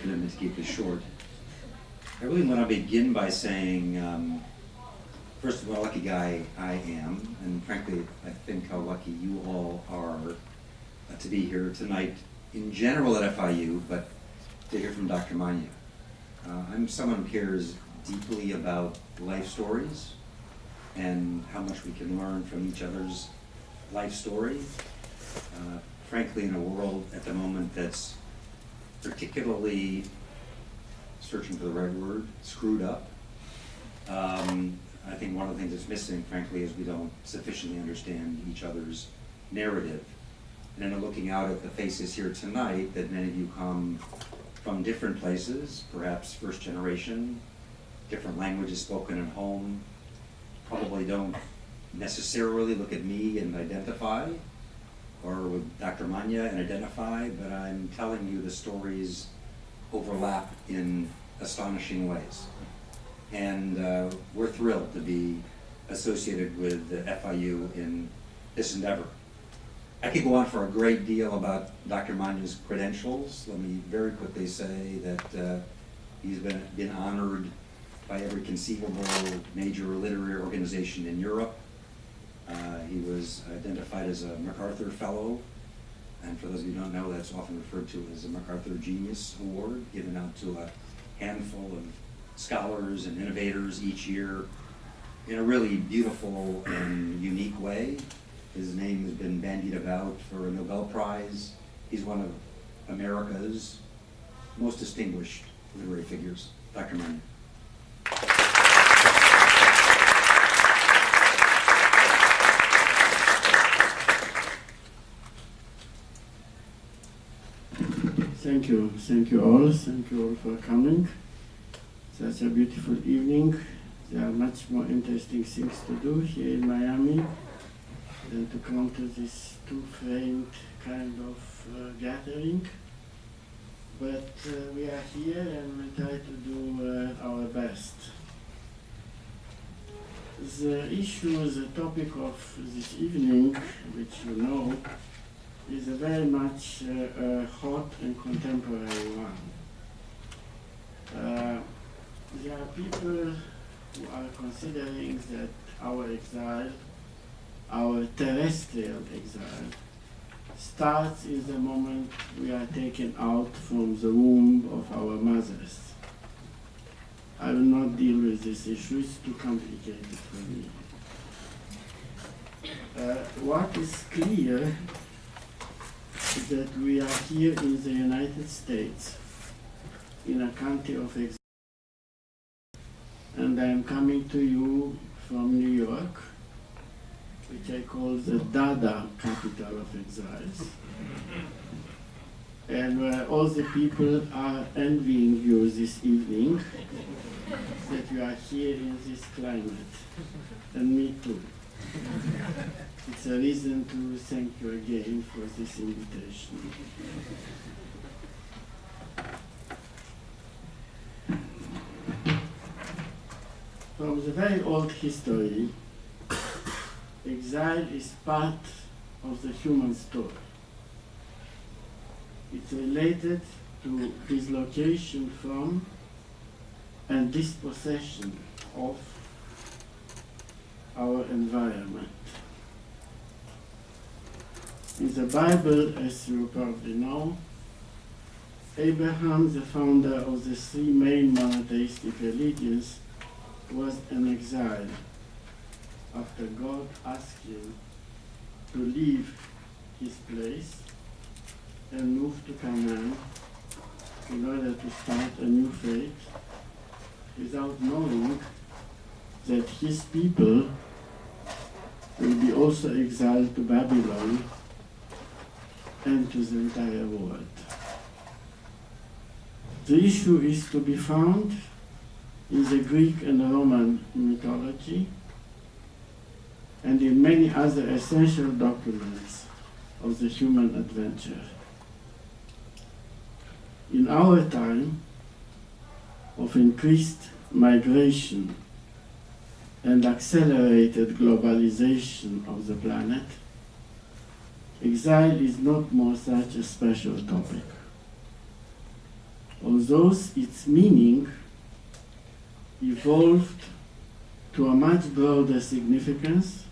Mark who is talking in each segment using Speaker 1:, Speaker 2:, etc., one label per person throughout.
Speaker 1: commitment to keep this short. I really want to begin by saying, first of all, lucky guy I am, and frankly, I think how lucky you all are to be here tonight in general at FIU, but to hear from Dr. Manya. I'm someone who cares deeply about life stories and how much we can learn from each other's life story. Frankly, in a world at the moment that's particularly, searching for the right word, screwed up, I think one of the things that's missing, frankly, is we don't sufficiently understand each other's narrative. And in looking out at the faces here tonight, that many of you come from different places, perhaps first generation, different languages spoken at home, probably don't necessarily look at me and identify, or with Dr. Manya and identify, but I'm telling you the stories overlap in astonishing ways. And we're thrilled to be associated with the FIU in this endeavor. I could go on for a great deal about Dr. Manya's credentials. Let me very quickly say that he's been honored by every conceivable major literary organization in Europe. He was identified as a MacArthur Fellow, and for those of you who don't know, that's often referred to as a MacArthur Genius Award, given out to a handful of scholars and innovators each year in a really beautiful and unique way. His name has been bandied about for a Nobel Prize. He's one of America's most distinguished literary figures. Dr. Manya.
Speaker 2: Thank you all. Thank you all for coming. Such a beautiful evening. There are much more interesting things to do here in Miami than to come to this two-framed kind of gathering. But we are here and we try to do our best. The issue, the topic of this evening, which you know, is a very much hot and contemporary one. There are people who are considering that our exile, our terrestrial exile, starts in the moment we are taken out from the womb of our mothers. I will not deal with this issue, it's too complicated for me. What is clear is that we are here in the United States, in a country of exile. And I am coming to you from New York, which I call the Dada capital of exiles, and where all the people are envying you this evening, that you are here in this climate, and me too. It's a reason to thank you again for this invitation. From the very old history, exile is part of the human story. It's related to dislocation from and dispossession of our environment. In the Bible, as you probably know, Abraham, the founder of the three main monotheistic religions, was an exile after God asked him to leave his place and move to Canaan in order to start a new faith, without knowing that his people will be also exiled to Babylon and to the entire world. The issue is to be found in the Greek and Roman mythology and in many other essential documents of the human adventure. In our time of increased migration and accelerated globalization of the planet, exile is not more such a special topic. although its meaning evolved to a much broader significance,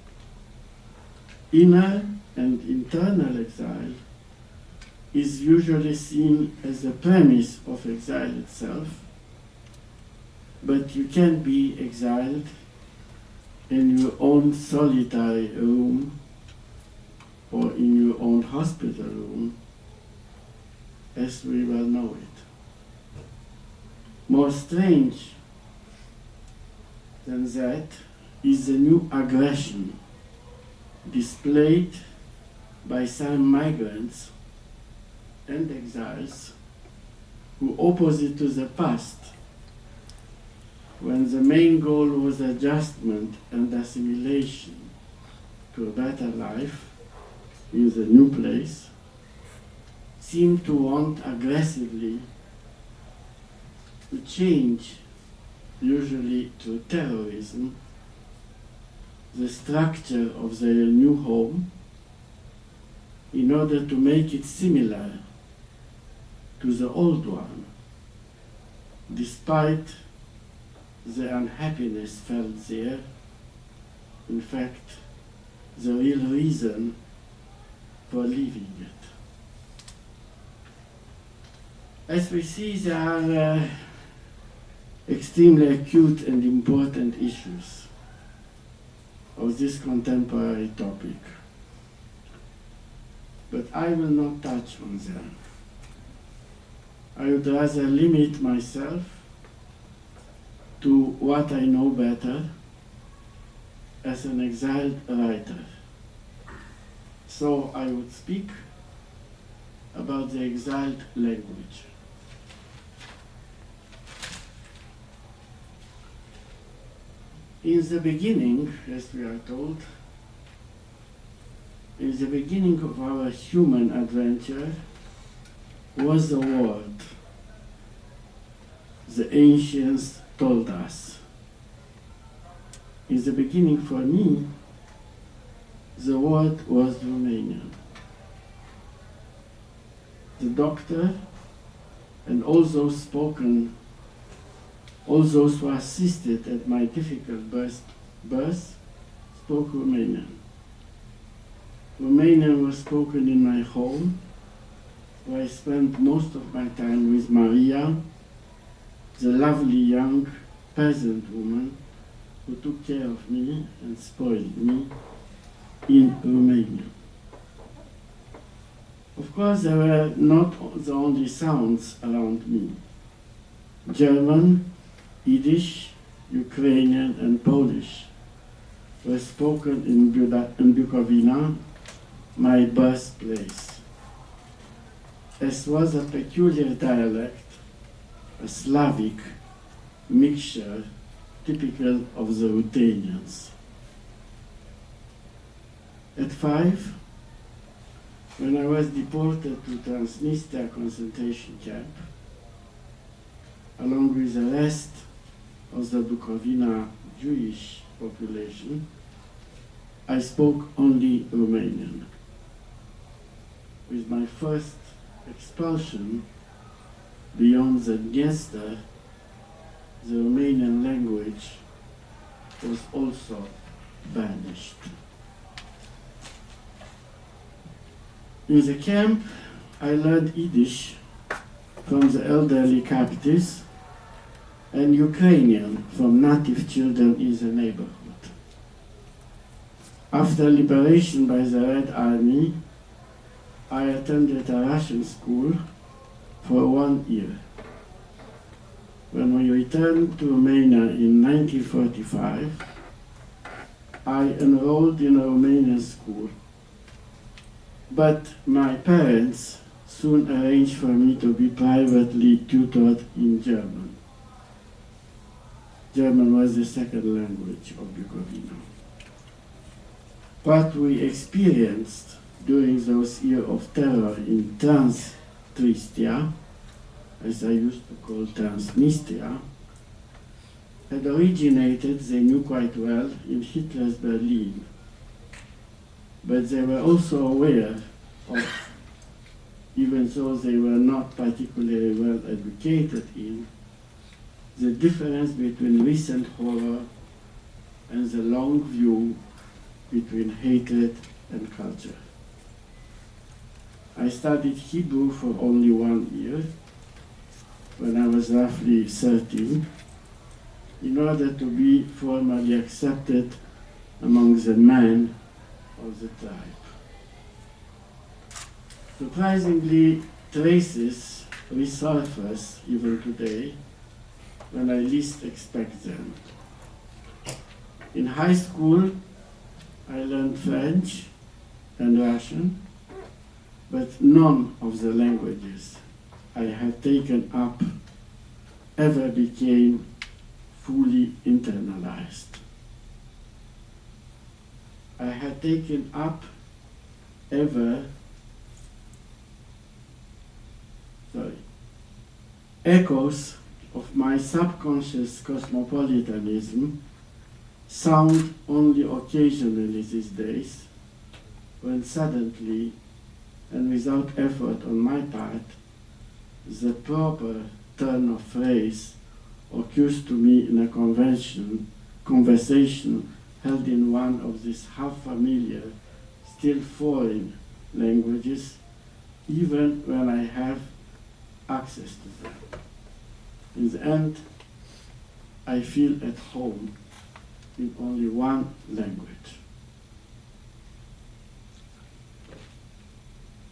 Speaker 2: inner and internal exile is usually seen as the premise of exile itself, but you can be exiled in your own solitary room or in your own hospital room, as we well know it. More strange than that is the new aggression displayed by some migrants and exiles who, opposite to the past, when the main goal was adjustment and assimilation to a better life in the new place, seem to want aggressively to change, usually through terrorism, the structure of their new home in order to make it similar to the old one, despite the unhappiness felt there. In fact, the real reason for leaving it. As we see, there are extremely acute and important issues of this contemporary topic, but I will not touch on them. I would rather limit myself to what I know better as an exiled writer. So I would speak about the exiled language. In the beginning, as we are told, in the beginning of our human adventure was the word. The ancients told us. In the beginning, for me, the word was Romanian. The doctor and all those who assisted at my difficult birth spoke Romanian. Romanian was spoken in my home, where I spent most of my time with Maria, the lovely young peasant woman who took care of me and spoiled me in Romania. Of course, there were not the only sounds around me. German, Yiddish, Ukrainian, and Polish were spoken in Bukovina, my birthplace, as was a peculiar dialect, a Slavic mixture typical of the Ruthenians. At 5, when I was deported to Transnistria concentration camp, along with the rest of the Bukovina Jewish population, I spoke only Romanian. With my first expulsion beyond the Dniester, the Romanian language was also banished. In the camp, I learned Yiddish from the elderly captives and Ukrainian from native children in the neighborhood. After liberation by the Red Army, I attended a Russian school for 1 year. When we returned to Romania in 1945, I enrolled in a Romanian school. But my parents soon arranged for me to be privately tutored in German. German was the second language of Bukovina. What we experienced during those years of terror in Transnistria, as I used to call Transnistria, had originated, they knew quite well, in Hitler's Berlin. But they were also aware of even though they were not particularly well educated in, the difference between recent horror and the long view between hatred and culture. I studied Hebrew for only 1 year, when I was roughly 13, in order to be formally accepted among the men of the tribe. Surprisingly, traces resurface even today when I least expect them. In high school, I learned French and Russian, but none of the languages I had taken up ever became fully internalized. I had taken up echoes of my subconscious cosmopolitanism sound only occasionally these days, when suddenly and without effort on my part, the proper turn of phrase occurs to me in a conversation held in one of these half-familiar, still foreign languages, even when I have access to them. In the end, I feel at home in only one language.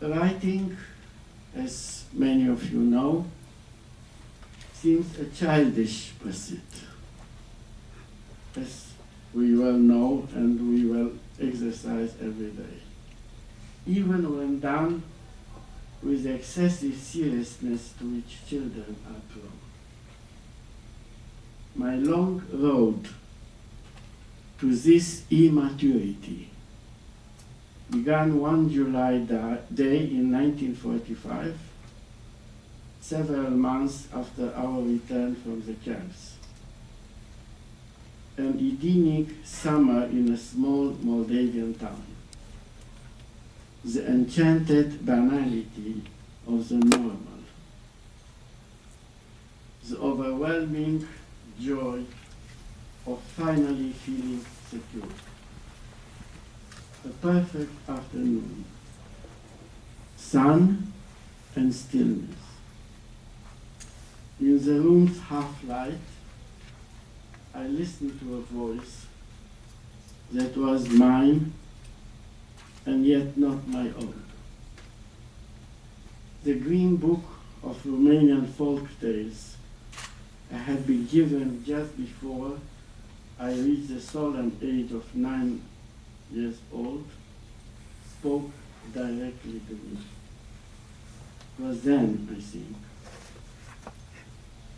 Speaker 2: Writing, as many of you know, seems a childish pursuit, as we well know and we well exercise every day, even when done with the excessive seriousness to which children are prone. My long road to this immaturity began one July day in 1945, several months after our return from the camps. An Edenic summer in a small Moldavian town. The enchanted banality of the normal. The overwhelming joy of finally feeling secure. A perfect afternoon. Sun and stillness. In the room's half-light, I listened to a voice that was mine and yet not my own. The Green Book of Romanian folk tales I had been given just before I reached the solemn age of 9 years old spoke directly to me. It was then, I think,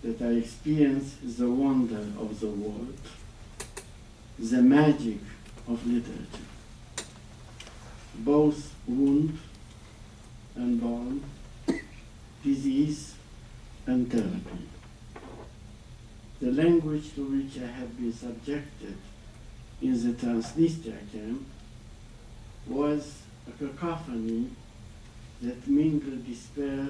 Speaker 2: that I experienced the wonder of the world, the magic of literature, both wound and bone, disease and therapy. The language to which I had been subjected in the Transnistria camp was a cacophony that mingled despair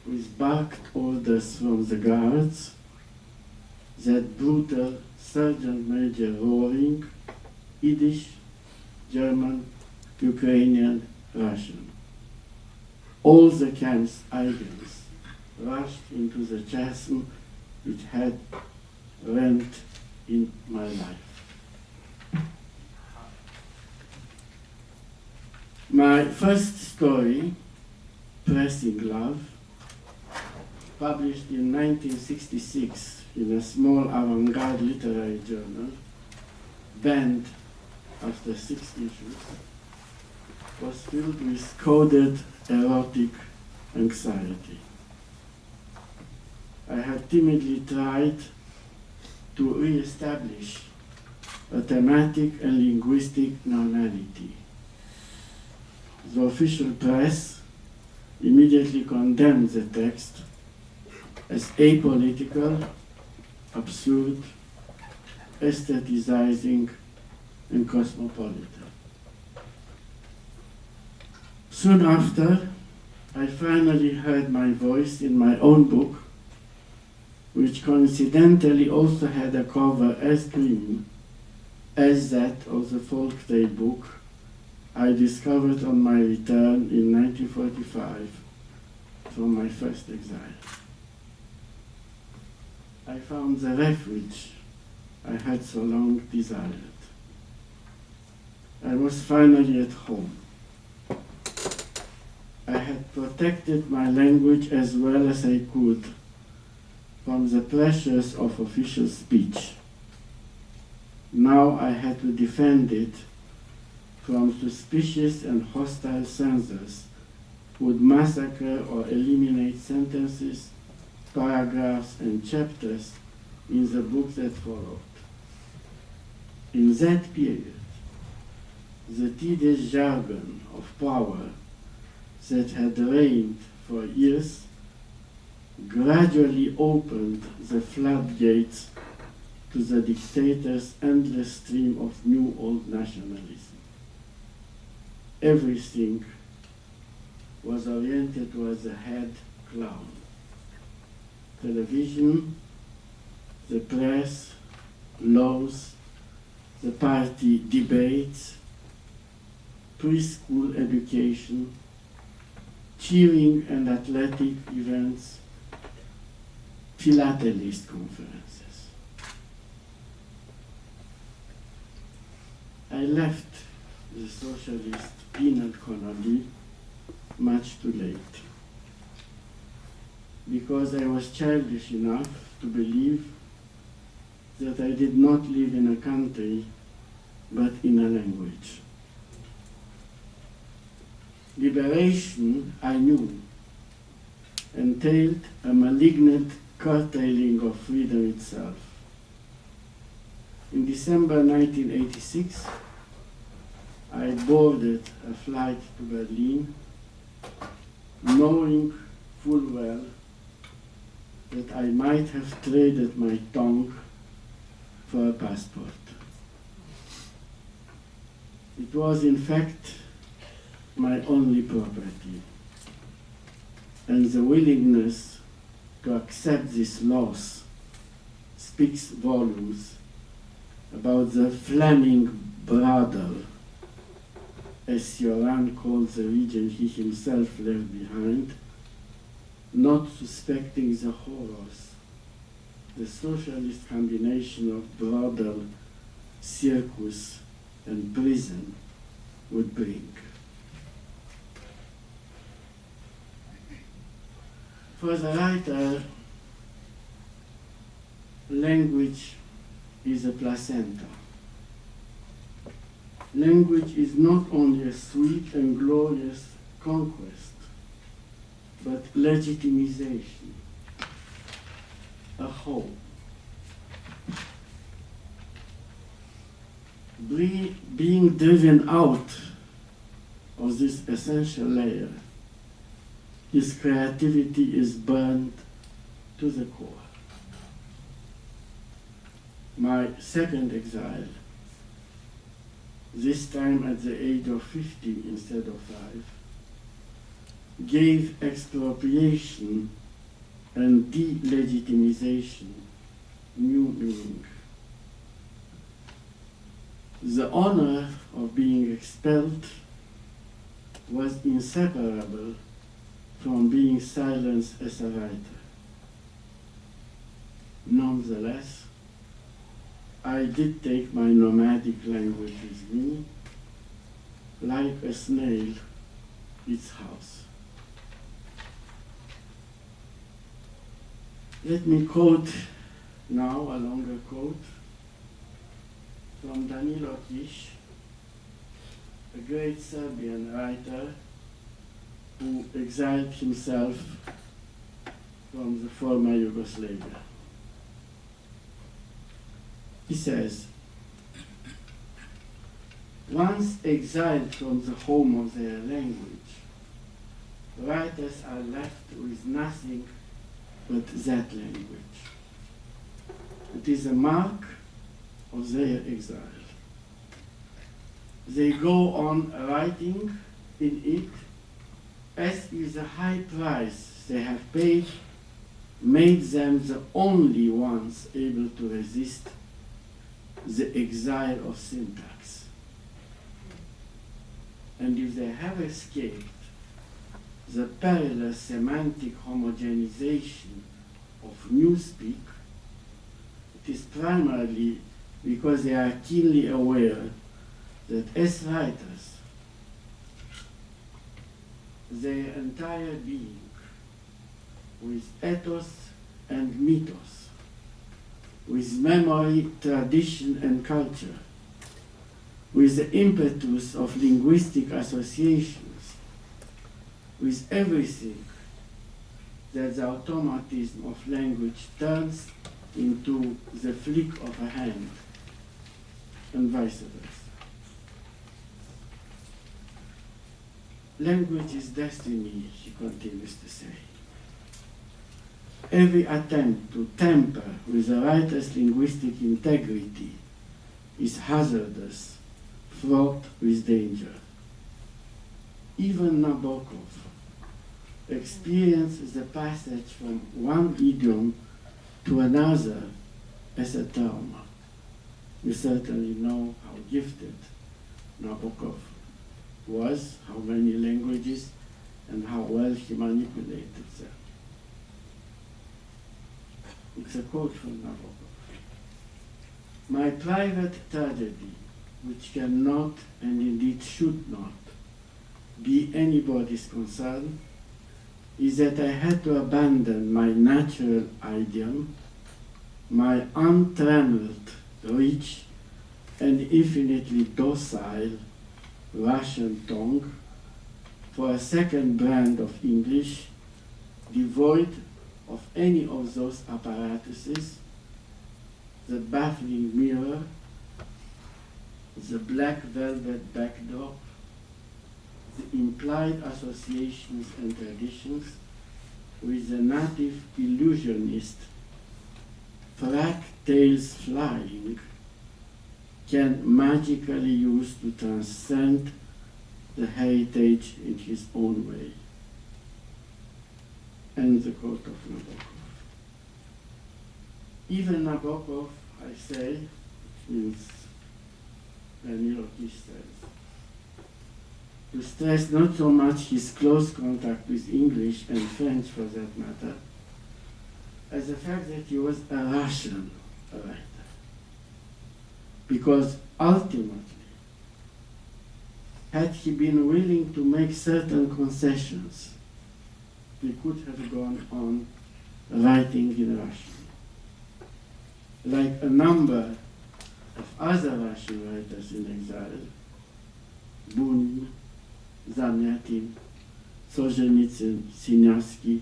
Speaker 2: with barked orders from the guards, that brutal Sergeant Major roaring, Yiddish, German, Ukrainian, Russian. All the camp's items rushed into the chasm which had rent in my life. My first story, Pressing Love, published in 1966 in a small avant-garde literary journal, banned after 6 issues, was filled with coded erotic anxiety. I had timidly tried to re-establish a thematic and linguistic normality. The official press immediately condemned the text as apolitical, absurd, aestheticizing, and cosmopolitan. Soon after, I finally heard my voice in my own book, which coincidentally also had a cover as green as that of the folktale book I discovered on my return in 1945 from my first exile. I found the refuge I had so long desired. I was finally at home. I had protected my language as well as I could from the pressures of official speech. Now I had to defend it from suspicious and hostile censors who would massacre or eliminate sentences, paragraphs, and chapters in the book that followed. In that period, the tedious jargon of power that had reigned for years gradually opened the floodgates to the dictator's endless stream of new old nationalism. Everything was oriented towards the head clown. Television, the press, laws, the party debates, preschool education, cheering and athletic events, philatelist conferences. I left the socialist peanut colony much too late, because I was childish enough to believe that I did not live in a country, but in a language. Liberation, I knew, entailed a malignant curtailing of freedom itself. In December 1986, I boarded a flight to Berlin, knowing full well that I might have traded my tongue for a passport. It was, in fact, my only property, and the willingness to accept this loss speaks volumes about the Fleming brothel, as Cioran called the region he himself left behind, not suspecting the horrors the socialist combination of brothel, circus, and prison would bring. For the writer, language is a placenta. Language is not only a sweet and glorious conquest, but legitimization, a home. Being driven out of this essential layer, his creativity is burned to the core. My second exile, this time at the age of 50 instead of 5, gave expropriation and delegitimization new meaning. The honor of being expelled was inseparable from being silenced as a writer. Nonetheless, I did take my nomadic language with me, like a snail its house. Let me quote now a longer quote from Danilo Kish, a great Serbian writer who exiled himself from the former Yugoslavia. He says, once exiled from the home of their language, writers are left with nothing but that language. It is a mark of their exile. They go on writing in it as if the high price they have paid made them the only ones able to resist the exile of syntax. And if they have escaped the perilous semantic homogenization of newspeak, it is primarily because they are keenly aware that as writers, their entire being, with ethos and mythos, with memory, tradition, and culture, with the impetus of linguistic associations, with everything that the automatism of language turns into the flick of a hand, and vice versa. Language is destiny, he continues to say. Every attempt to tamper with a writer's linguistic integrity is hazardous, fraught with danger. Even Nabokov experienced the passage from one idiom to another as a trauma. You certainly know how gifted Nabokov was, how many languages, and how well he manipulated them. It's a quote from Nabokov. My private tragedy, which cannot and indeed should not be anybody's concern, is that I had to abandon my natural idiom, my untrammeled, rich, and infinitely docile Russian tongue for a second brand of English devoid of any of those apparatuses, the baffling mirror, the black velvet backdrop, the implied associations and traditions with the native illusionist, frack tails flying, can magically use to transcend the heritage in his own way. And the quote of Nabokov. Even Nabokov, I say, which means Danilo Kish says, to stress not so much his close contact with English and French for that matter, as the fact that he was a Russian writer. Because ultimately, had he been willing to make certain concessions, we could have gone on writing in Russian. Like a number of other Russian writers in exile, Bunin, Zamyatin, Solzhenitsyn, Sinyavsky,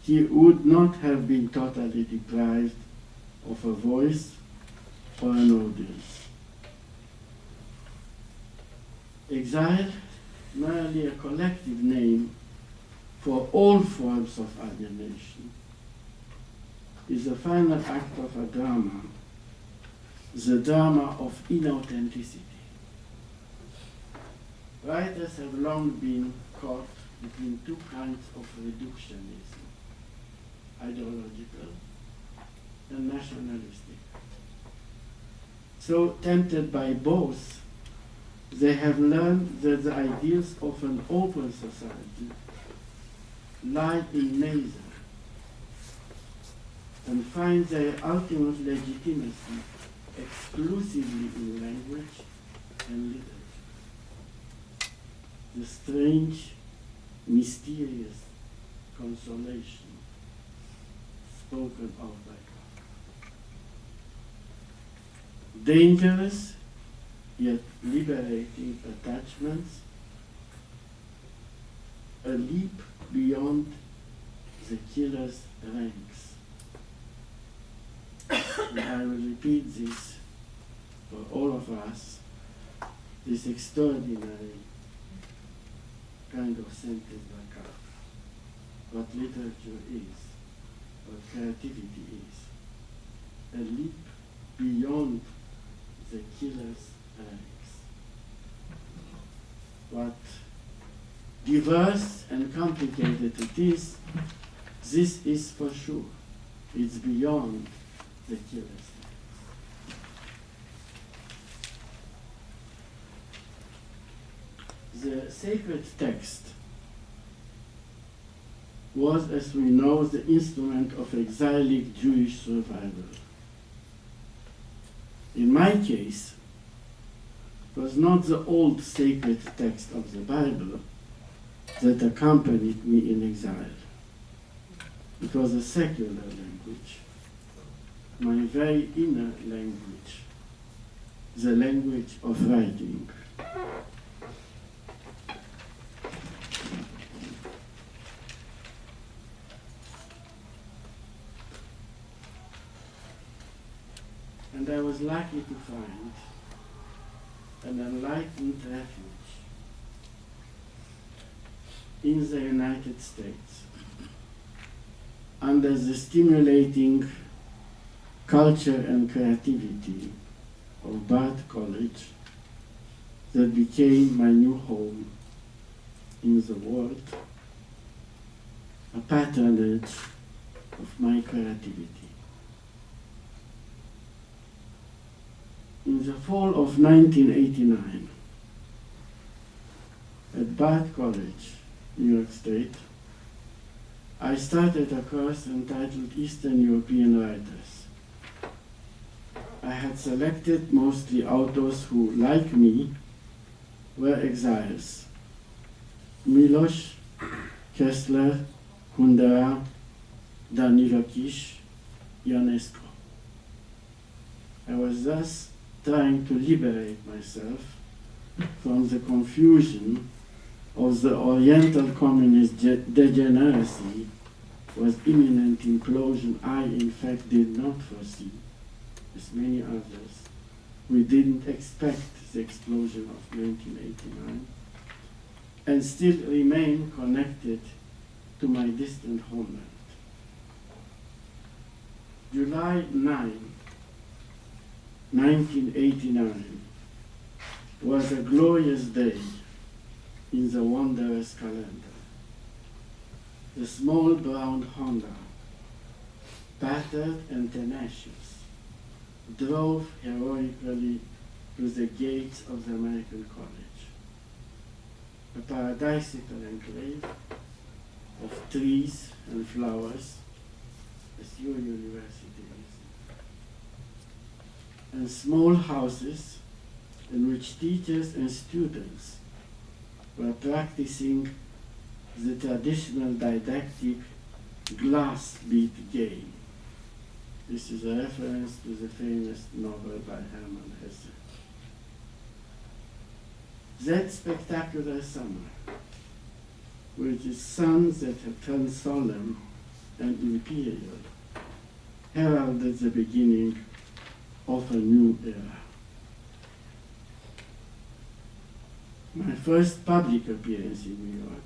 Speaker 2: he would not have been totally deprived of a voice or an audience. Exile, merely a collective name for all forms of alienation, is the final act of a drama, the drama of inauthenticity. Writers have long been caught between two kinds of reductionism, ideological and nationalistic. So tempted by both, they have learned that the ideals of an open society lie in neither, and find their ultimate legitimacy exclusively in language and literature. The strange, mysterious consolation spoken of by God. Dangerous, yet liberating attachments, a leap beyond the killer's ranks. And I will repeat this for all of us, this extraordinary kind of sentence by Kafka. What literature is, what creativity is. A leap beyond the killer's ranks. What diverse and complicated it is, this is for sure. It's beyond the killer's text. The sacred text was, as we know, the instrument of exilic Jewish survival. In my case, it was not the old sacred text of the Bible that accompanied me in exile. It was a secular language, my very inner language, the language of writing. And I was lucky to find an enlightened refuge in the United States under the stimulating culture and creativity of Bard College that became my new home in the world, a patronage of my creativity. In the fall of 1989, at Bard College, New York State, I started a course entitled Eastern European Writers. I had selected mostly authors who, like me, were exiles. Miloš, Kessler, Kundera, Danilo Kiš, Ionesco. I was thus trying to liberate myself from the confusion of the Oriental communist degeneracy was imminent implosion I, in fact, did not foresee, as many others. We didn't expect the explosion of 1989 and still remain connected to my distant homeland. July 9, 1989 was a glorious day in the wondrous calendar. The small brown Honda, battered and tenacious, drove heroically to the gates of the American College, a paradisical enclave of trees and flowers, as your university is, and small houses in which teachers and students were practicing the traditional didactic glass bead game. This is a reference to the famous novel by Hermann Hesse. That spectacular summer, with its suns that had turned solemn and imperial, heralded the beginning of a new era. My first public appearance in New York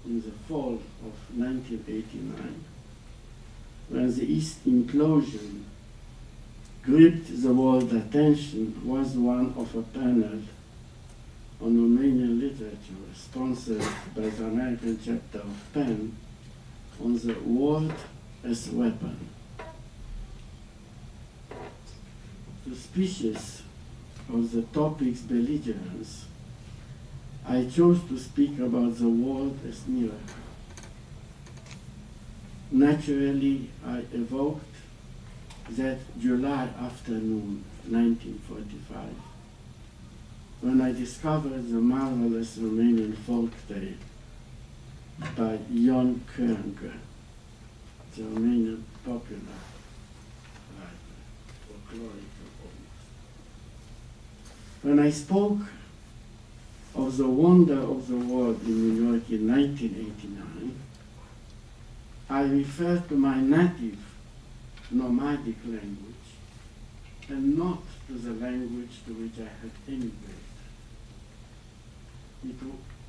Speaker 2: in the fall of 1989, when the East implosion gripped the world attention, was one of a panel on Romanian literature sponsored by the American chapter of PEN on the word as weapon. Suspicious of the topic's belligerence, I chose to speak about the world as miracle. Naturally, I evoked that July afternoon, 1945, when I discovered the marvelous Romanian folk tale by Ion Creangă, the Romanian popular writer, folkloric almost. When I spoke of the wonder of the world in New York in 1989, I referred to my native nomadic language and not to the language to which I had emigrated.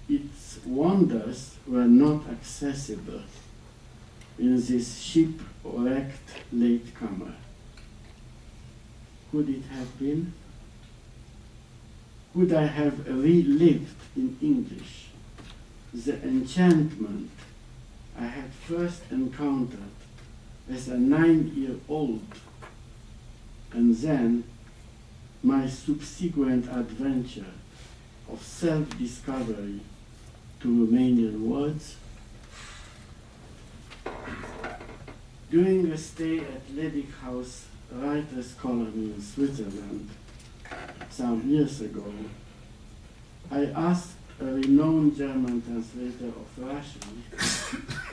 Speaker 2: Its wonders were not accessible in this shipwrecked latecomer. Could it have been? Could I have relived in English the enchantment I had first encountered as a 9-year-old, and then my subsequent adventure of self-discovery to Romanian words. During a stay at Ledig House Writers' Colony in Switzerland some years ago, I asked a renowned German translator of Russian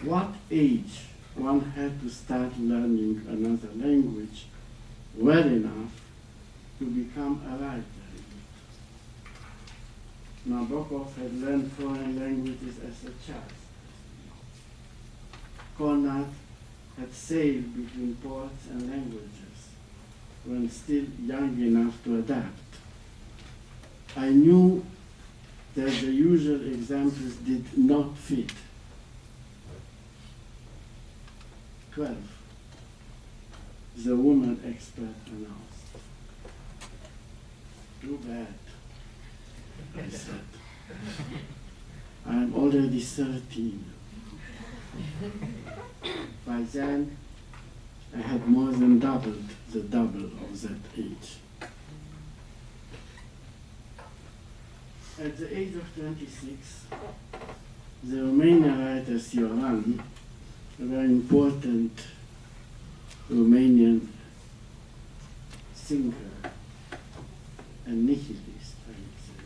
Speaker 2: what age one had to start learning another language well enough to become a writer. Nabokov had learned foreign languages as a child. Konrad had sailed between ports and languages when still young enough to adapt. I knew that the usual examples did not fit. 12, the woman expert announced. Too bad, I said. I'm already 13. By then, I had more than doubled the double of that age. At the age of 26, the Romanian writer Sioran, a very important Romanian thinker and nihilist, I would say,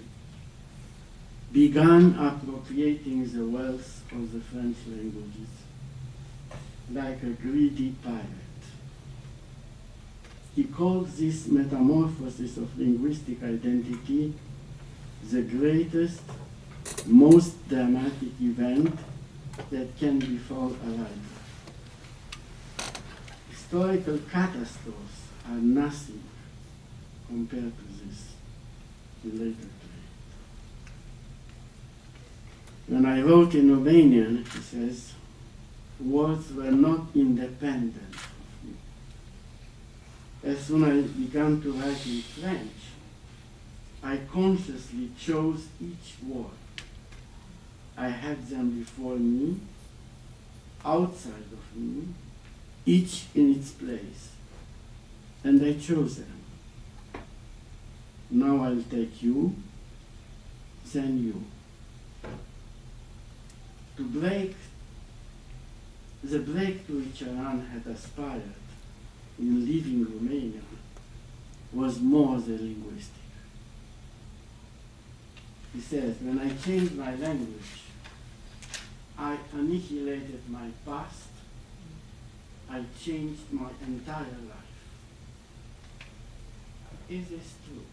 Speaker 2: began appropriating the wealth of the French languages like a greedy pirate. He called this metamorphosis of linguistic identity the greatest, most dramatic event that can befall a writer. Historical catastrophes are nothing compared to this, he later claimed. When I wrote in Romanian, he says, words were not independent of me. As soon as I began to write in French, I consciously chose each word. I had them before me, outside of me, each in its place, and I chose them. Now I'll take you, then you. The break to which Aran had aspired in leaving Romania was more than linguistic. He says, when I changed my language, I annihilated my past, I changed my entire life. Is this true?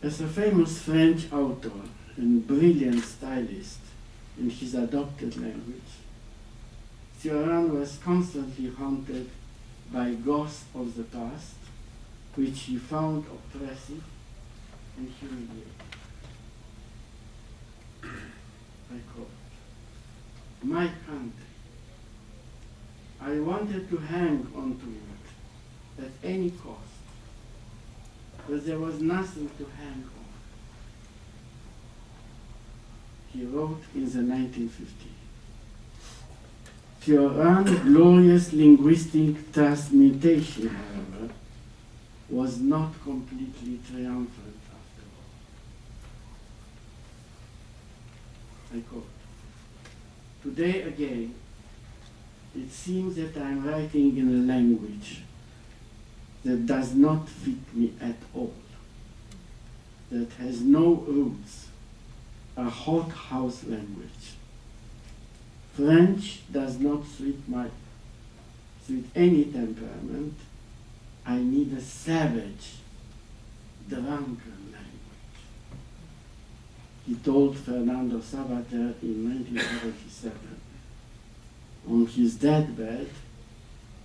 Speaker 2: As a famous French author and brilliant stylist in his adopted language, Sioran was constantly haunted by ghosts of the past, which he found oppressive and humiliating. I quote, "My country, I wanted to hang on to it at any cost, but there was nothing to hang on." He wrote in the 1950s. Sioran's glorious linguistic transmutation, however, was not completely triumphant after all. I quote, "Today again, it seems that I am writing in a language that does not fit me at all, that has no roots, a hothouse language. French does not suit any temperament. I need a savage, drunken language," he told Fernando Sabater in 1977. On his deathbed,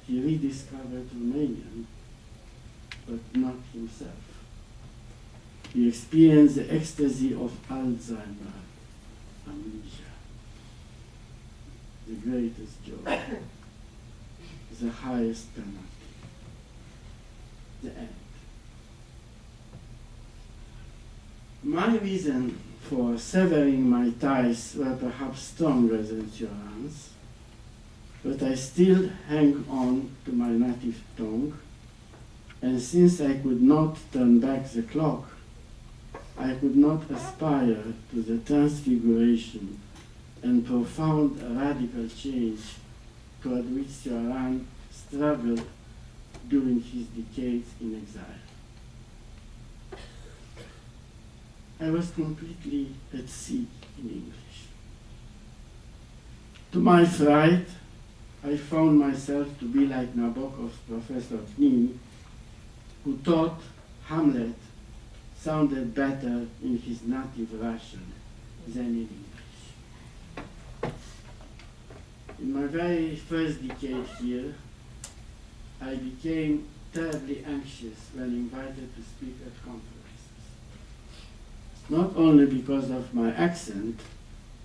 Speaker 2: he rediscovered Romanian, but not himself. He experienced the ecstasy of Alzheimer, amnesia, the greatest joy, the highest penalty, the end. My reason for severing my ties were perhaps stronger than Cioran's, but I still hang on to my native tongue, and since I could not turn back the clock, I could not aspire to the transfiguration and profound radical change toward which Cioran struggled during his decades in exile. I was completely at sea in English. To my fright, I found myself to be like Nabokov's Professor Knin, who thought Hamlet sounded better in his native Russian than in English. In my very first decade here, I became terribly anxious when invited to speak at conferences. Not only because of my accent,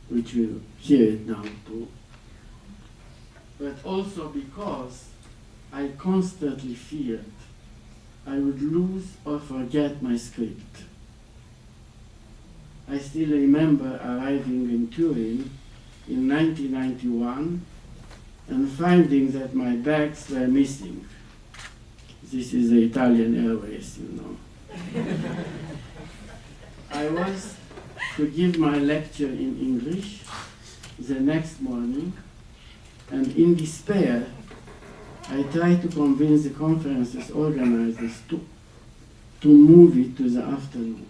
Speaker 2: which we'll hear it now too, but also because I constantly feared I would lose or forget my script. I still remember arriving in Turin in 1991 and finding that my bags were missing. This is the Italian Airways, you know. I was to give my lecture in English the next morning, and in despair, I tried to convince the conference's organizers to move it to the afternoon.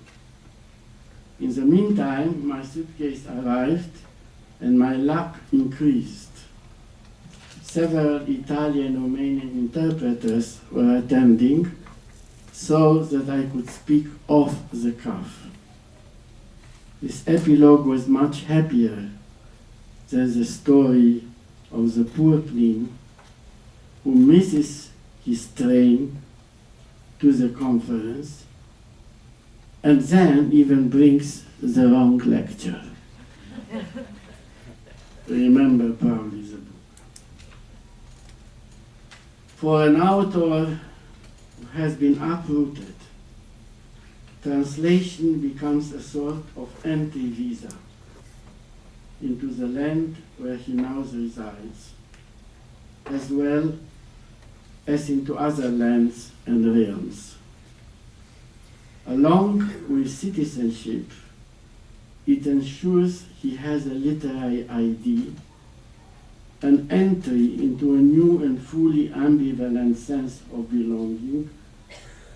Speaker 2: In the meantime, my suitcase arrived and my luck increased. Several Italian-Romanian interpreters were attending so that I could speak off the cuff. This epilogue was much happier than the story of the poor Knin who misses his train to the conference and then even brings the wrong lecture. Remember proudly the book. For an author who has been uprooted, translation becomes a sort of entry visa into the land where he now resides, as well as into other lands and realms. Along with citizenship, it ensures he has a literary ID, an entry into a new and fully ambivalent sense of belonging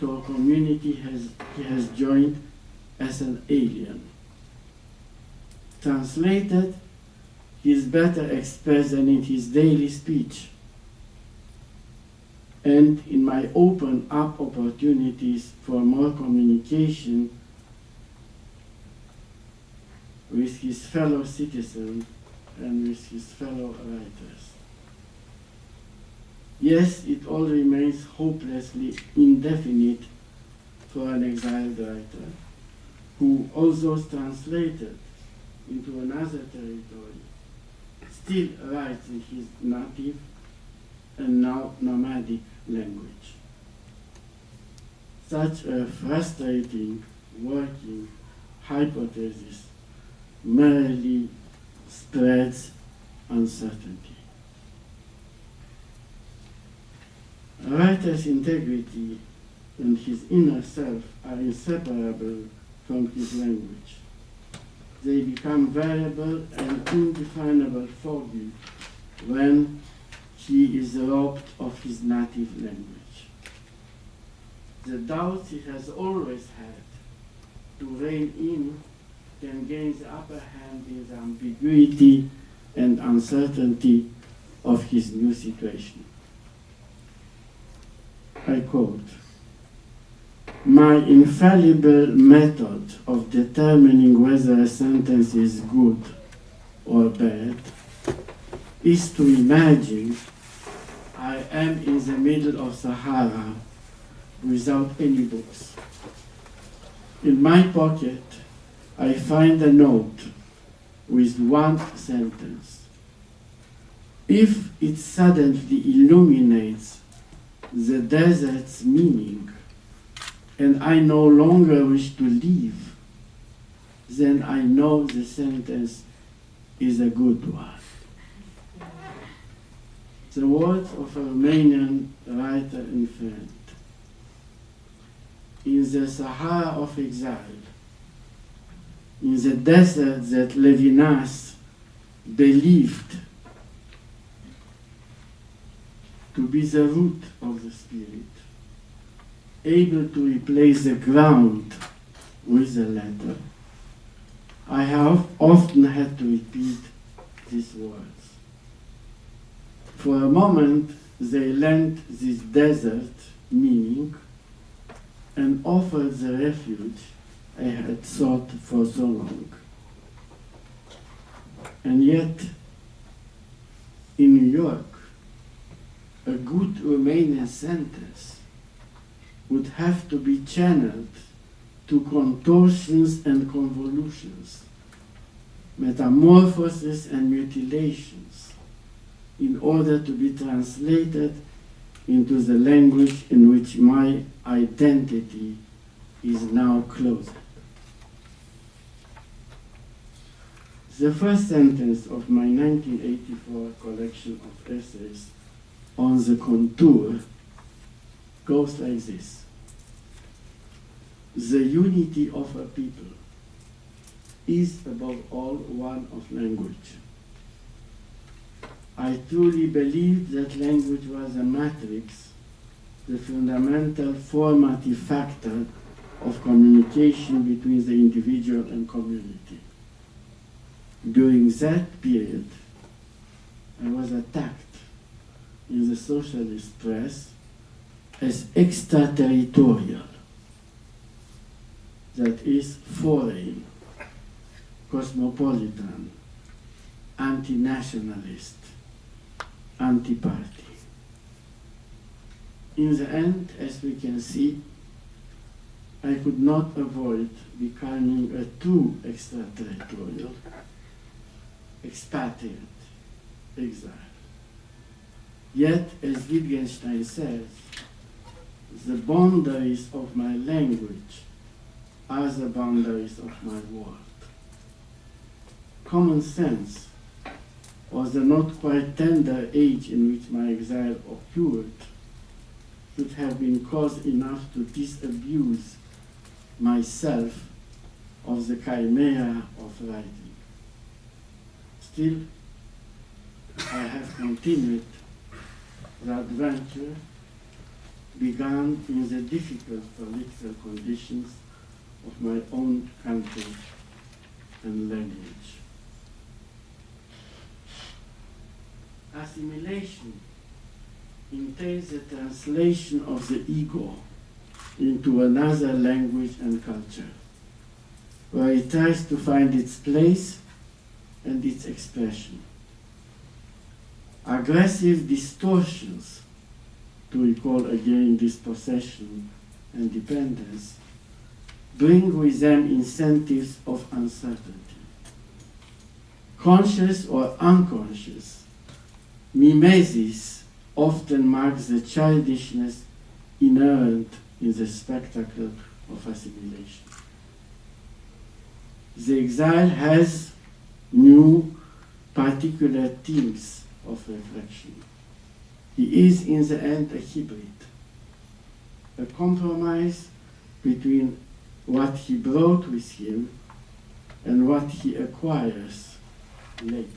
Speaker 2: to a community he has joined as an alien. Translated, he is better expressed than in his daily speech. And in my open up opportunities for more communication with his fellow citizens and with his fellow writers. Yes, it all remains hopelessly indefinite for an exiled writer who, although translated into another territory, still writes in his native and now nomadic language. Such a frustrating working hypothesis merely spreads uncertainty. A writer's integrity and his inner self are inseparable from his language. They become variable and indefinable for him when he is robbed of his native language. The doubts he has always had to rein in can gain the upper hand in the ambiguity and uncertainty of his new situation. I quote, "My infallible method of determining whether a sentence is good or bad is to imagine I am in the middle of Sahara without any books. In my pocket, I find a note with one sentence. If it suddenly illuminates the desert's meaning, and I no longer wish to leave, then I know the sentence is a good one. The words of a Romanian writer and friend. In the Sahara of exile, in the desert that Levinas believed to be the root of the spirit, able to replace the ground with the letter, I have often had to repeat these words. For a moment, they lent this desert meaning and offered the refuge I had sought for so long. And yet, in New York, a good Romanian sentence would have to be channeled to contortions and convolutions, metamorphoses and mutilations, in order to be translated into the language in which my identity is now clothed. The first sentence of my 1984 collection of essays on the contour goes like this. The unity of a people is above all one of language. I truly believed that language was a matrix, the fundamental formative factor of communication between the individual and community. During that period, I was attacked in the socialist press as extraterritorial, that is, foreign, cosmopolitan, anti-nationalist, anti-party. In the end, as we can see, I could not avoid becoming a too extraterritorial, expatriate, exile. Yet, as Wittgenstein says, the boundaries of my language are the boundaries of my world. Common sense, or the not quite tender age in which my exile occurred, should have been cause enough to disabuse myself of the chimera of writing. Still, I have continued the adventure began in the difficult political conditions of my own country and lineage. Assimilation entails the translation of the ego into another language and culture, where it tries to find its place and its expression. Aggressive distortions, to recall again dispossession and dependence, bring with them incentives of uncertainty. Conscious or unconscious, mimesis often marks the childishness inherent in the spectacle of assimilation. The exile has new particular themes of reflection. He is in the end a hybrid, a compromise between what he brought with him and what he acquires later.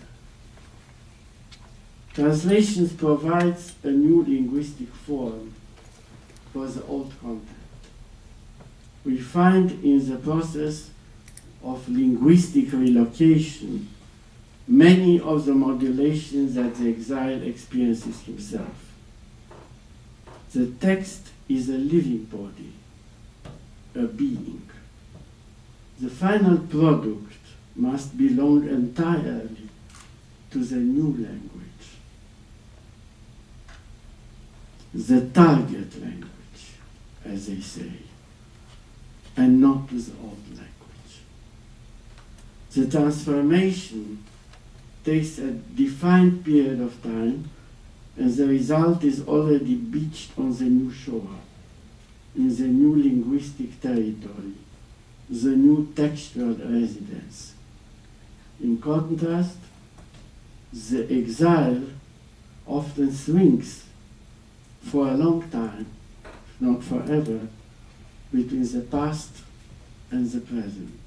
Speaker 2: Translations provides a new linguistic form for the old content. We find in the process of linguistic relocation many of the modulations that the exile experiences himself. The text is a living body, a being. The final product must belong entirely to the new language, the target language, as they say, and not to the old language. The transformation takes a defined period of time, and the result is already beached on the new shore, in the new linguistic territory, the new textual residence. In contrast, the exile often swings for a long time, not forever, between the past and the present,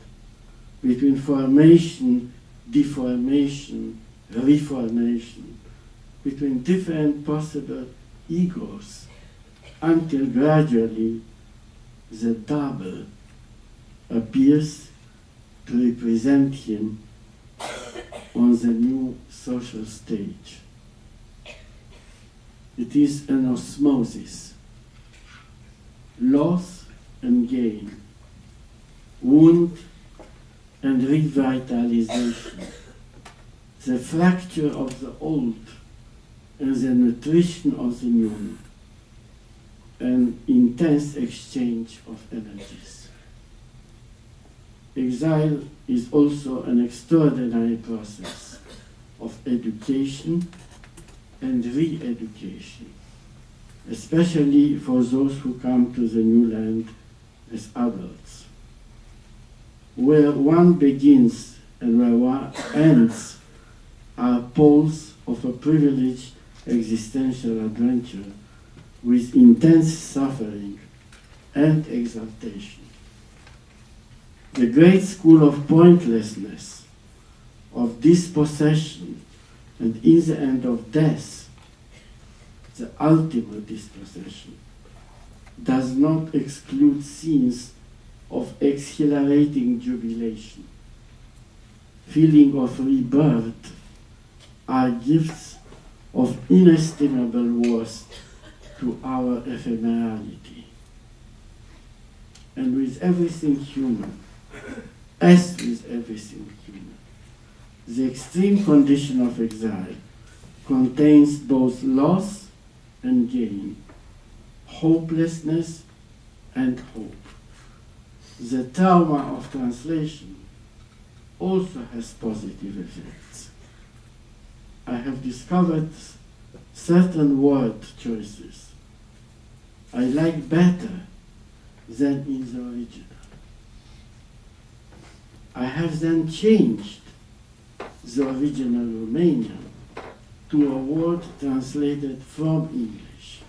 Speaker 2: between formation, deformation, reformation, between different possible egos, until gradually the double appears to represent him on the new social stage. It is an osmosis, loss and gain, wound and revitalization, the fracture of the old and the nutrition of the new, an intense exchange of energies. Exile is also an extraordinary process of education and re-education, especially for those who come to the new land as adults. Where one begins and where one ends are poles of a privileged existential adventure with intense suffering and exaltation. The great school of pointlessness, of dispossession, and in the end of death, the ultimate dispossession, does not exclude scenes of exhilarating jubilation. Feeling of rebirth are gifts of inestimable worth to our ephemerality. And with everything human, as with everything human, the extreme condition of exile contains both loss and gain, hopelessness and hope. The trauma of translation also has positive effects. I have discovered certain word choices I like better than in the original. I have then changed the original Romanian to a word translated from English.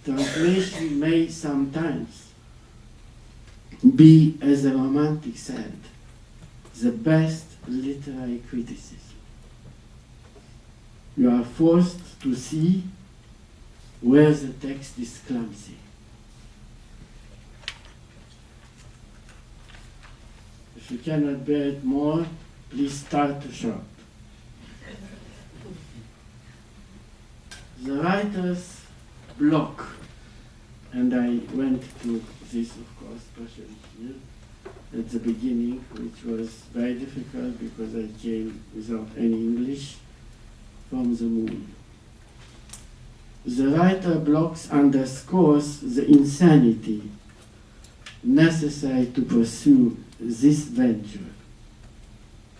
Speaker 2: Translation may sometimes be, as a romantic said, the best literary criticism. You are forced to see where the text is clumsy. If you cannot bear it more, please start to shop. The writer's block, and I went to this, of course, partially here, at the beginning, which was very difficult because I came without any English from the moon. The writer blocks underscores the insanity necessary to pursue this venture,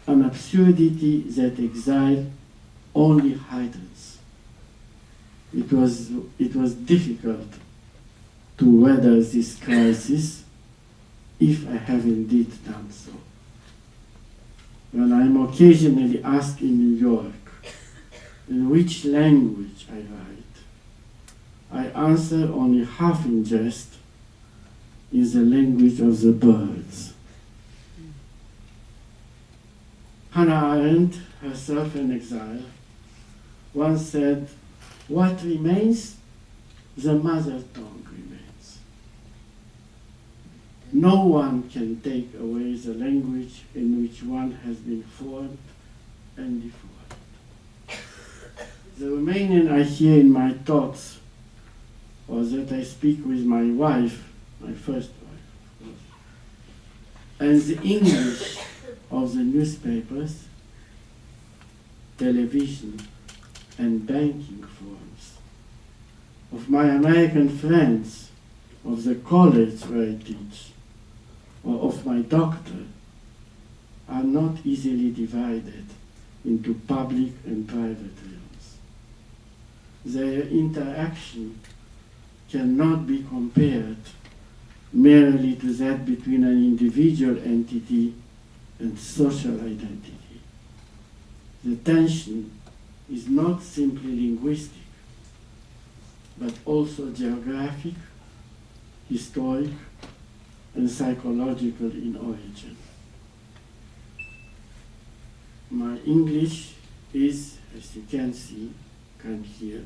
Speaker 2: an absurdity that exile only heightens. It was difficult to weather this crisis, if I have indeed done so. When I am occasionally asked in New York in which language I write, I answer only half in jest, in the language of the birds. Hannah Arendt, herself an exile, once said, "What remains? The mother tongue remains." No one can take away the language in which one has been formed and deformed. The Romanian I hear in my thoughts, or that I speak with my wife, my first wife, of course, and the English of the newspapers, television, and banking forms, of my American friends, of the college where I teach, or of my doctor, are not easily divided into public and private realms. Their interaction cannot be compared merely to that between an individual entity and social identity. The tension is not simply linguistic, but also geographic, historic, and psychological in origin. My English is, as you can hear,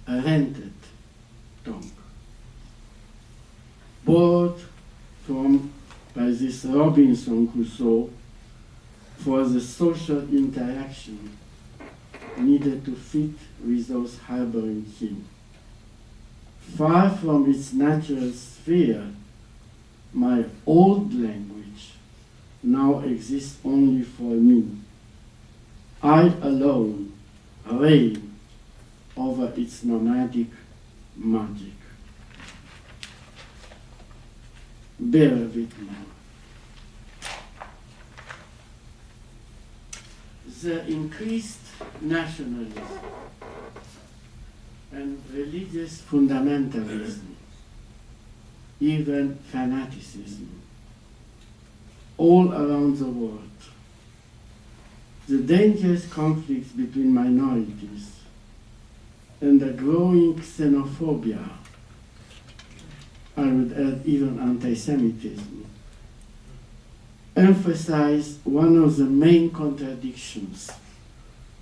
Speaker 2: a rented tongue, borrowed from by this Robinson Crusoe for the social interaction needed to fit with those harboring him. Far from its natural sphere, my old language now exists only for me. I alone reign over its nomadic magic. Bear with me. The increased nationalism and religious fundamentalism, even fanaticism, all around the world, the dangerous conflicts between minorities, and the growing xenophobia, I would add even anti-Semitism, emphasize one of the main contradictions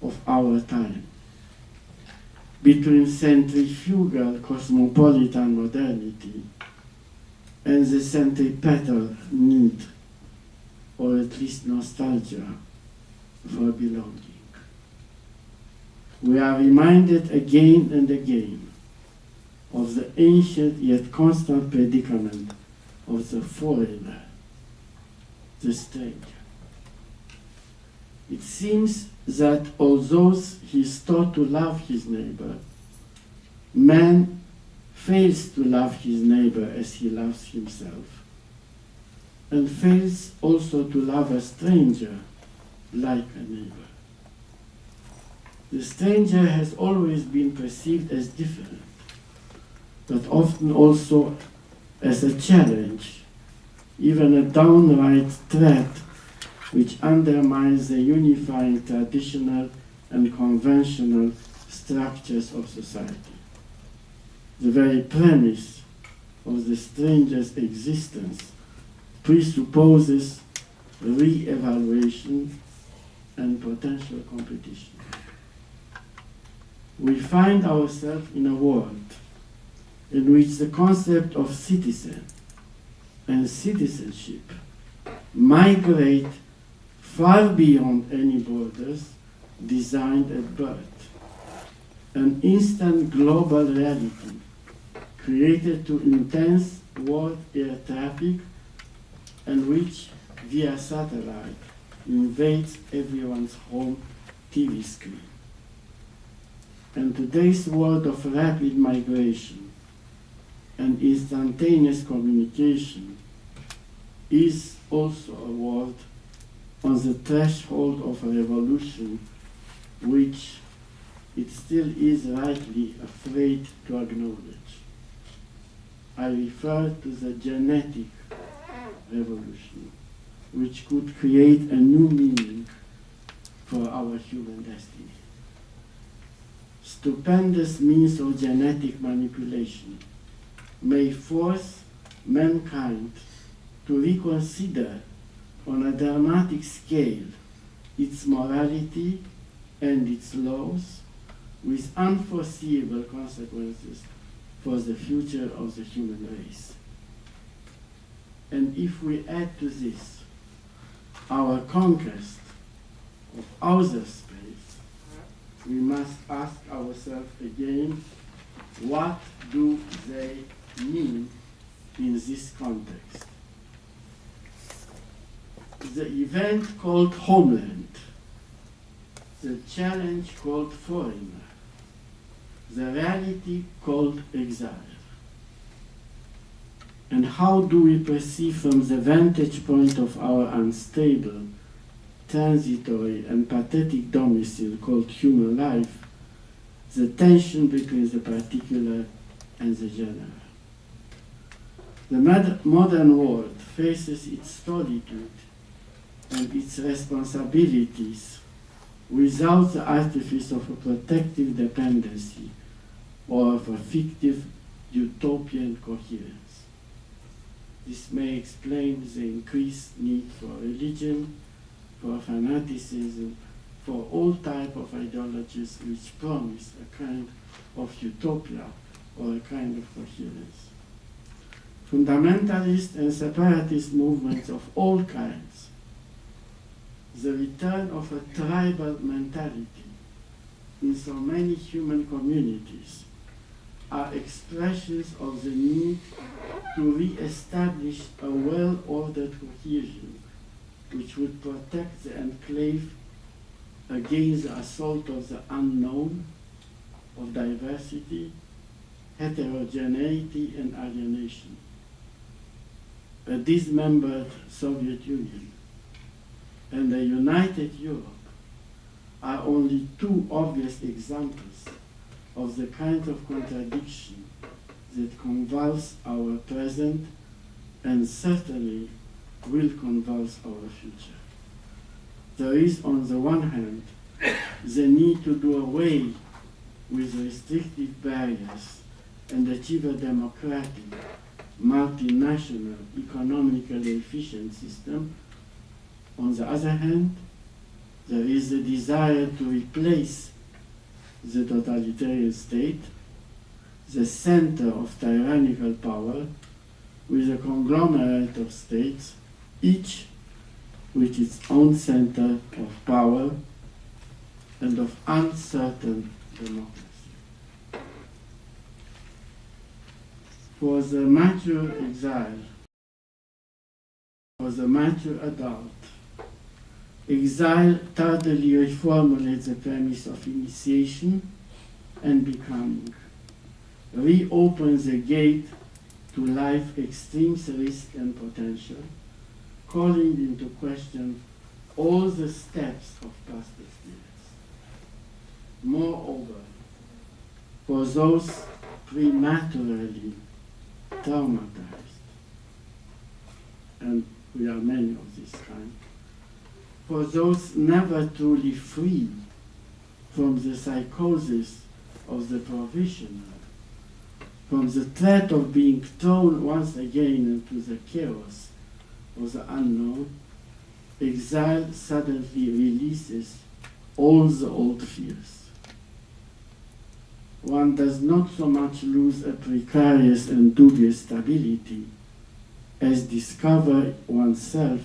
Speaker 2: of our time between centrifugal cosmopolitan modernity and the centripetal need, or at least nostalgia, for belonging. We are reminded again and again of the ancient yet constant predicament of the foreigner, the stranger. It seems that although he is taught to love his neighbor, man fails to love his neighbor as he loves himself, and fails also to love a stranger like a neighbor. The stranger has always been perceived as different, but often also as a challenge, even a downright threat which undermines the unifying traditional and conventional structures of society. The very premise of the stranger's existence presupposes re-evaluation and potential competition. We find ourselves in a world in which the concept of citizen and citizenship migrate far beyond any borders designed at birth. An instant global reality created to intense world air traffic and which, via satellite, invades everyone's home TV screen. And today's world of rapid migration and instantaneous communication is also a world on the threshold of a revolution which it still is rightly afraid to acknowledge. I refer to the genetic revolution, which could create a new meaning for our human destiny. Stupendous means of genetic manipulation may force mankind to reconsider on a dramatic scale its morality and its laws, with unforeseeable consequences for the future of the human race. And if we add to this our conquest of outer space, we must ask ourselves again, what do they mean in this context? The event called homeland, the challenge called foreigner, the reality called exile. And how do we perceive from the vantage point of our unstable, transitory, and pathetic domicile called human life, the tension between the particular and the general? The modern world faces its solitude and its responsibilities without the artifice of a protective dependency or of a fictive utopian coherence. This may explain the increased need for religion, for fanaticism, for all types of ideologies which promise a kind of utopia or a kind of coherence. Fundamentalist and separatist movements of all kinds, the return of a tribal mentality in so many human communities are expressions of the need to re-establish a well-ordered cohesion which would protect the enclave against the assault of the unknown, of diversity, heterogeneity, and alienation. A dismembered Soviet Union and a united Europe are only two obvious examples of the kind of contradiction that convulse our present and certainly will convulse our future. There is, on the one hand, the need to do away with restrictive barriers and achieve a democratic, multinational, economically efficient system. On the other hand, there is a desire to replace the totalitarian state, the center of tyrannical power, with a conglomerate of states, each with its own center of power and of uncertain democracy. For the mature exile, for the mature adult, exile tardily reformulates the premise of initiation and becoming, reopens the gate to life's extreme risk and potential, calling into question all the steps of past experience. Moreover, for those prematurely traumatized, and we are many of this kind, for those never truly free from the psychosis of the provisional, from the threat of being thrown once again into the chaos of the unknown, exile suddenly releases all the old fears. One does not so much lose a precarious and dubious stability as discover oneself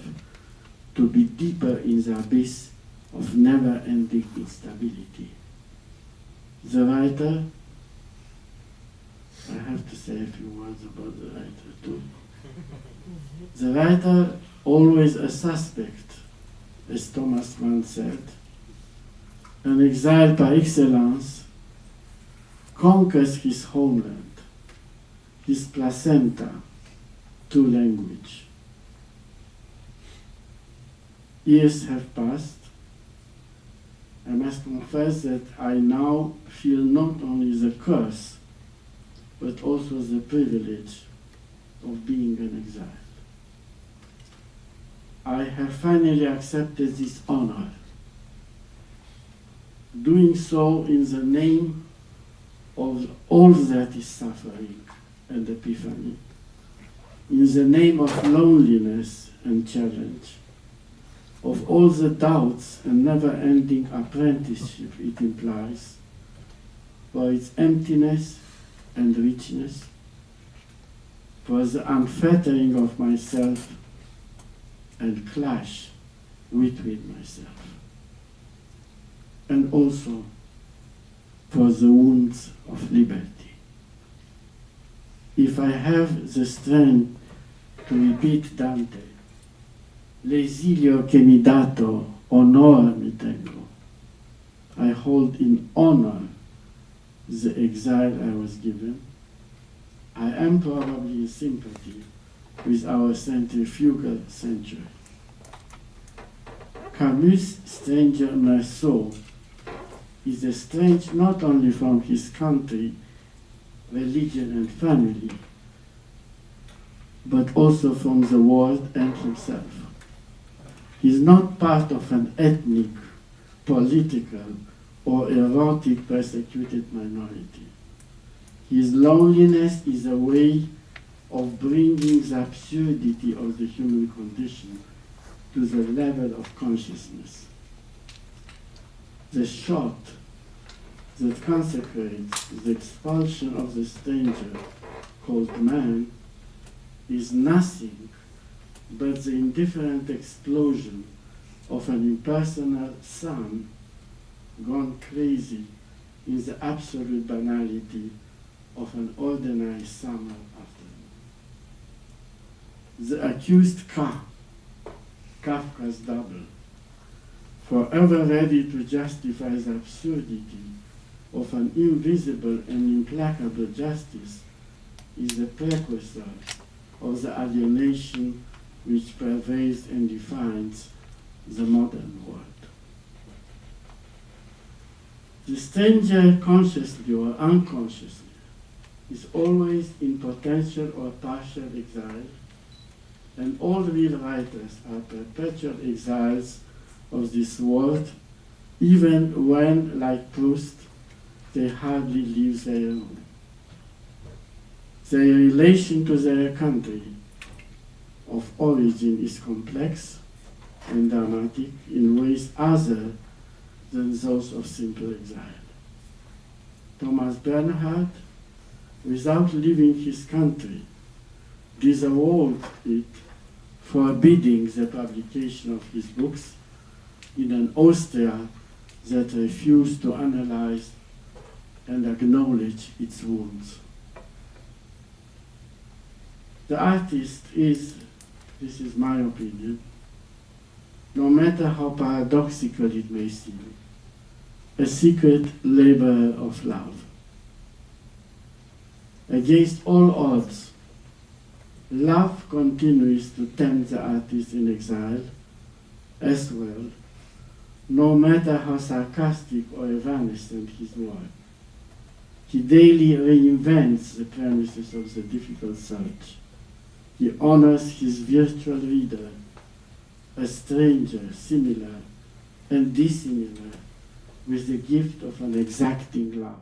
Speaker 2: to be deeper in the abyss of never-ending instability. The writer, I have to say a few words about the writer too. The writer, always a suspect, as Thomas Mann said, an exile par excellence, conquers his homeland, his placenta, through language. Years have passed. I must confess that I now feel not only the curse, but also the privilege of being an exile. I have finally accepted this honor, doing so in the name of all that is suffering and epiphany, in the name of loneliness and challenge, of all the doubts and never-ending apprenticeship it implies, for its emptiness and richness, for the unfettering of myself and clash between myself, and also for the wounds of liberty. If I have the strength to repeat Dante, l'esilio che mi dato, onor mi tengo, I hold in honor the exile I was given, I am probably in sympathy with our centrifugal century. Camus' stranger Marceau is estranged not only from his country, religion, and family, but also from the world and himself. He is not part of an ethnic, political, or erotic persecuted minority. His loneliness is a way of bringing the absurdity of the human condition to the level of consciousness. The shot that consecrates the expulsion of the stranger called man is nothing but the indifferent explosion of an impersonal sun gone crazy in the absolute banality of an ordinary summer afternoon. The accused Kafka's double, forever ready to justify the absurdity of an invisible and implacable justice, is the precursor of the alienation which pervades and defines the modern world. The stranger, consciously or unconsciously, is always in potential or partial exile, and all real writers are perpetual exiles of this world, even when, like Proust, they hardly leave their own. Their relation to their country of origin is complex and dramatic in ways other than those of simple exile. Thomas Bernhard, without leaving his country, disavowed it, forbidding the publication of his books in an Austria that refused to analyze and acknowledge its wounds. The artist is, this is my opinion, no matter how paradoxical it may seem, a secret laborer of love. Against all odds, love continues to tempt the artist in exile as well, no matter how sarcastic or evanescent his work. He daily reinvents the premises of the difficult search. He honors his virtual reader, a stranger similar and dissimilar, with the gift of an exacting love.